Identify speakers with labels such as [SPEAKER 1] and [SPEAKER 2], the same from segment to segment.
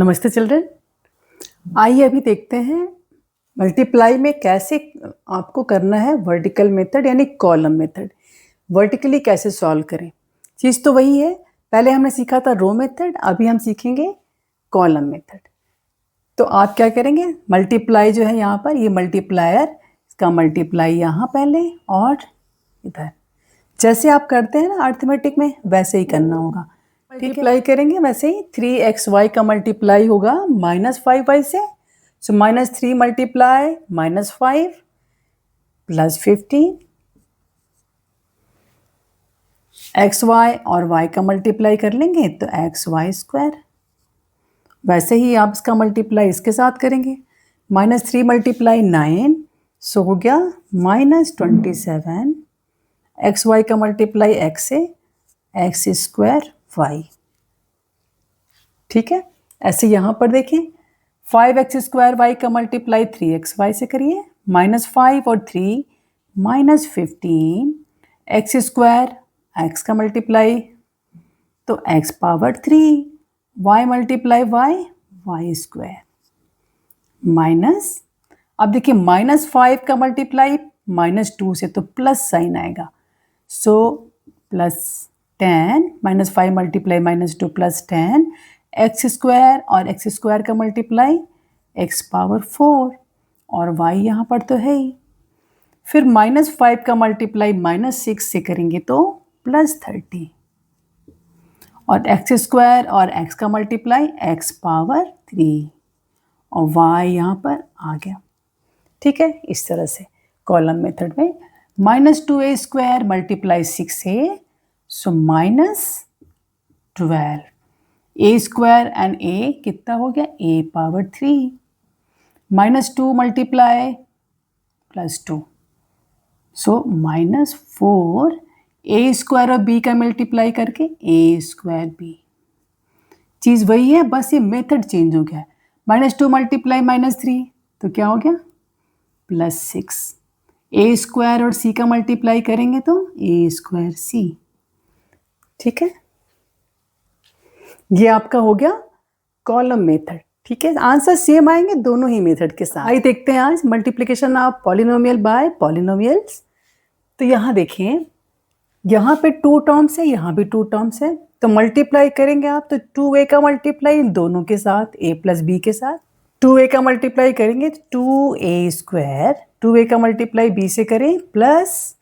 [SPEAKER 1] नमस्ते चिल्ड्रन। आइए अभी देखते हैं मल्टीप्लाई में कैसे आपको करना है वर्टिकल मेथड यानी कॉलम मेथड। वर्टिकली कैसे सॉल्व करें, चीज़ तो वही है। पहले हमने सीखा था रो मेथड, अभी हम सीखेंगे कॉलम मेथड। तो आप क्या करेंगे, मल्टीप्लाई जो है यहाँ पर, ये मल्टीप्लायर, इसका मल्टीप्लाई यहाँ पहले और इधर। जैसे आप करते हैं ना अर्थमेटिक में, वैसे ही करना होगा। मल्टीप्लाई करेंगे वैसे ही 3xy का मल्टीप्लाई होगा -5y से। सो -3 मल्टीप्लाई -5 प्लस 15। xy और y का मल्टीप्लाई कर लेंगे तो xy²। वैसे ही आप इसका मल्टीप्लाई इसके साथ करेंगे, -3 मल्टीप्लाई 9, सो हो गया -27। xy का मल्टीप्लाई x से x²y। ठीक है, ऐसे यहाँ पर देखें 5x² का मल्टीप्लाई 3xy से करिए, -5 और 3 -15 x² x का मल्टीप्लाई तो x⁻3 y multiply y² minus, अब देखिए -5 का मल्टीप्लाई -2 से तो प्लस साइन आएगा, सो +10 -5 मल्टीप्लाई -2 +10 x² और x² का मल्टीप्लाई x⁻4 और y यहाँ पर तो है ही। फिर -5 का मल्टीप्लाई -6 से करेंगे तो +30 और x² और x का मल्टीप्लाई x⁻3 और y यहाँ पर आ गया। ठीक है, इस तरह से कॉलम मेथड में -2a² multiply 6a, so -12 a² and a कितना हो गया, a⁻3 -2 मल्टीप्लाई +2, सो -4 a² और b का मल्टीप्लाई करके a²b। चीज़ वही है, बस ये मेथड चेंज हो गया है। -2 मल्टीप्लाई -3 तो क्या हो गया +6। a² और c का मल्टीप्लाई करेंगे तो a²c। ठीक है, ये आपका हो गया कॉलम मेथड। ठीक है, आंसर सेम आएंगे दोनों ही मेथड के साथ। आइए देखते हैं आज multiplication of polynomial bye polynomials. तो यहाँ देखें, यहाँ पे 2 टर्म्स है, यहाँ भी 2 टर्म्स है, तो मल्टीप्लाई करेंगे आप तो 2a का मल्टीप्लाई इन दोनों के साथ, a + b के साथ। 2a का मल्टीप्लाई करेंगे तो 2a², 2a का मल्टीप्लाई b से करें प्लस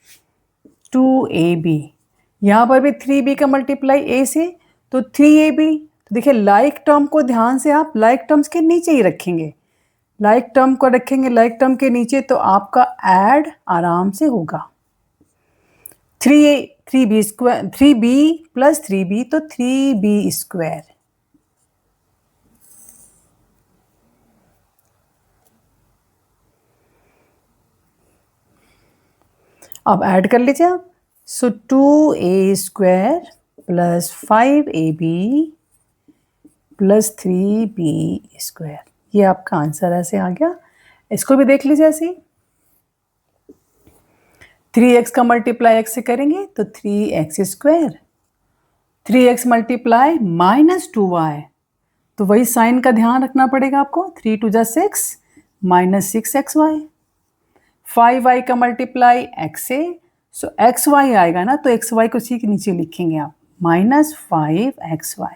[SPEAKER 1] 2ab। यहाँ पर भी 3b का मल्टीप्लाई a से तो 3ab। तो देखिए लाइक टर्म को ध्यान से आप लाइक टर्म्स के नीचे ही रखेंगे, लाइक टर्म को रखेंगे लाइक टर्म के नीचे तो आपका ऐड आराम से होगा। 3b + 3b तो 3b²। अब ऐड कर लीजिए आप, सो 2a² + 5ab + 3b²। ये आपका आंसर ऐसे आ गया। इसको भी देख लीजिए ऐसे ही, 3x का मल्टीप्लाई x से करेंगे तो 3x², 3x मल्टीप्लाई -2y, तो वही साइन का ध्यान रखना पड़ेगा आपको, 3 × 2 = 6 -6xy। 5y का मल्टीप्लाई x से, सो xy आएगा ना तो xy को सी के नीचे लिखेंगे आप, -5xy।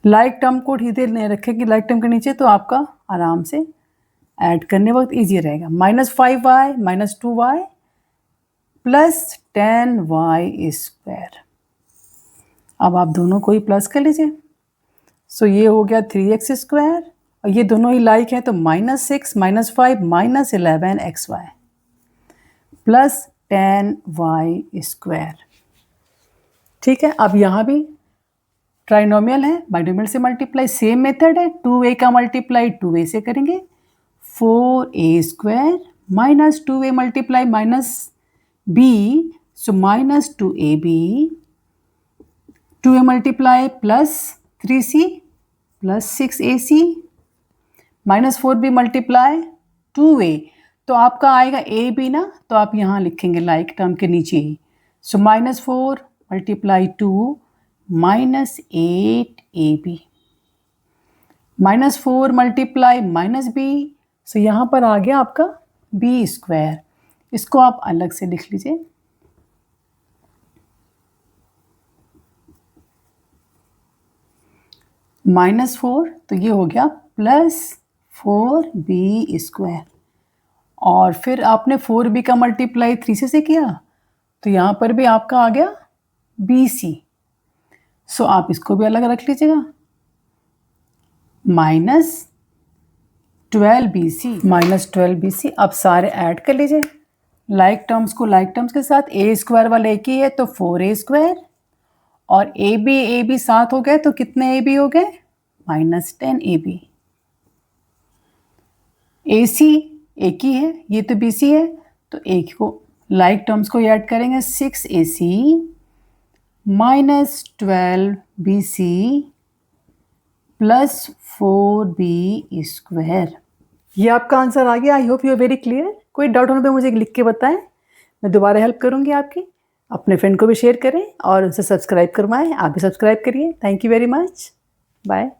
[SPEAKER 1] लाइक टर्म को इधर नहीं रखेंगे लाइक टर्म के नीचे तो आपका आराम से ऐड करने वक्त ईजी रहेगा। -5y -2y + 10y²। अब आप दोनों को ही प्लस कर लीजिए, सो ये हो गया 3x² और ये दोनों ही लाइक है तो -6 -5 -11xy + 10y²। ठीक है, अब यहाँ भी ट्राइनोमियल है, बाइनोमियल से मल्टीप्लाई सेम मेथड है। 2a का मल्टीप्लाई 2a से करेंगे, 4a² -2a मल्टीप्लाई -b, सो -2ab, 2a multiply +3c +6ac, -4b multiply 2a, तो आपका आएगा ab ना, तो आप यहाँ लिखेंगे लाइक टर्म के नीचे ही, सो -4 × 2 -8ab। -4 मल्टीप्लाई -b, सो यहाँ पर आ गया आपका b स्क्वायर। इसको आप अलग से लिख लीजिए। -4 तो ये हो गया +4b स्क्वायर, और फिर आपने 4b का मल्टीप्लाई 3 से किया तो यहाँ पर भी आपका आ गया bc। सो आप इसको भी अलग रख लीजिएगा, -12bc। अब सारे ऐड कर लीजिए लाइक टर्म्स को लाइक टर्म्स के साथ। a स्क्वायर वाला एक ही है तो 4a स्क्वायर, और ए बी साथ हो गए तो कितने ab हो गए, -10ab। AC एक ही है, ये तो BC है, तो एक को लाइक टर्म्स को ऐड करेंगे, 6AC -12BC + 4B स्क्वायर। ये आपका आंसर आ गया। I hope you are very clear. कोई डाउट होने पे मुझे लिख के बताएं, मैं दोबारा हेल्प करूंगी आपकी। अपने फ्रेंड को भी शेयर करें और उनसे सब्सक्राइब करवाएं। आप भी सब्सक्राइब करिए। Thank you very much. Bye.